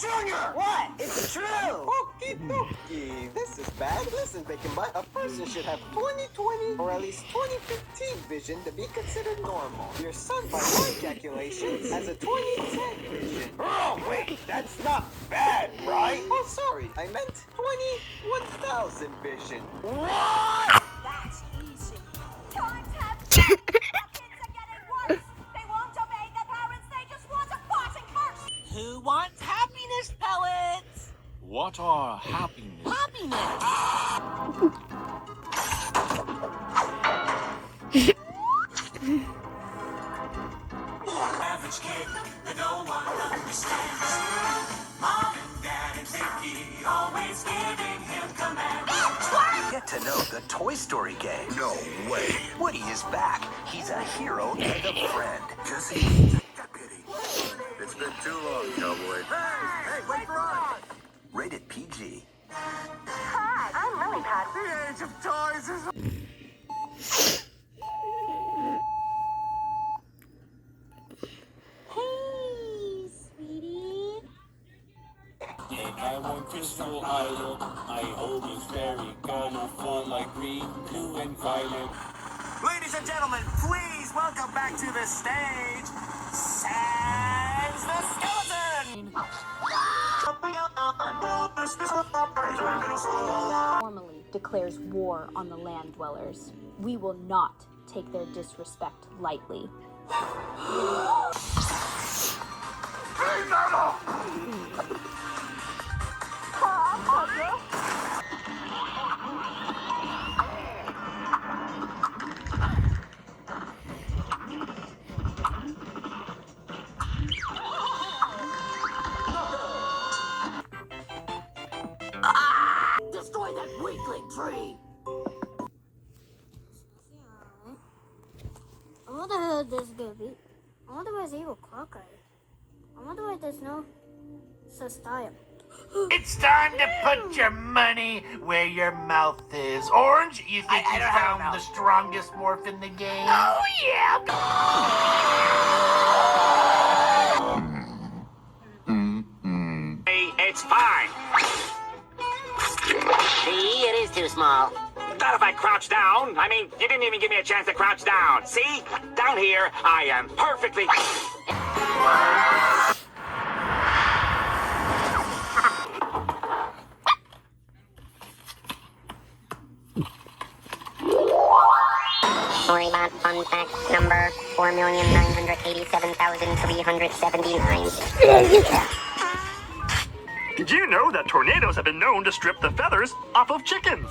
Junior! What? It's true! Okie dokie. This is bad. Listen, Bacon Butt, a person should have 20/20 or at least 20/15 vision to be considered normal. Your son, by my calculations, has a 20/10 vision. Oh, wait, that's not bad, right? Oh, sorry. I meant 20/1000 vision. What? That's easy. Times have changed. Our kids are getting worse. They won't obey their parents. They just want to fart and curse. Who wants happiness pellets? What are happiness? Happiness! Average kid that no one understands. Mom and Dad and Vicky always giving him commands. Get to know the Toy Story gang. No way. Woody is back. He's a hero and a friend. Jesse, take that pity. It's been too long, cowboy. Hey, wait for us! Rated PG. Hi, I'm Lily Pad. The age of toys is... Hey, sweetie. And I want Crystal Island. I hope it's very colorful like green, blue, and violet. Ladies and gentlemen, please welcome back to the stage, Sans the Skeleton! Formally declares war on the land dwellers. We will not take their disrespect lightly. Destroy that weakling tree! I wonder who this is gonna be. I wonder where's Evil Crockeye. I wonder why there's no style. It's time to put your money where your mouth is. Orange, you think I you don't have a found mouth. the strongest morph in the game? Oh, yeah! Hey, it's fine. See, it is too small. Not if I crouch down. I mean, you didn't even give me a chance to crouch down. See? Down here, I am perfectly... Storybot fun fact number 4,987,379. Did you know that tornadoes have been known to strip the feathers off of chickens?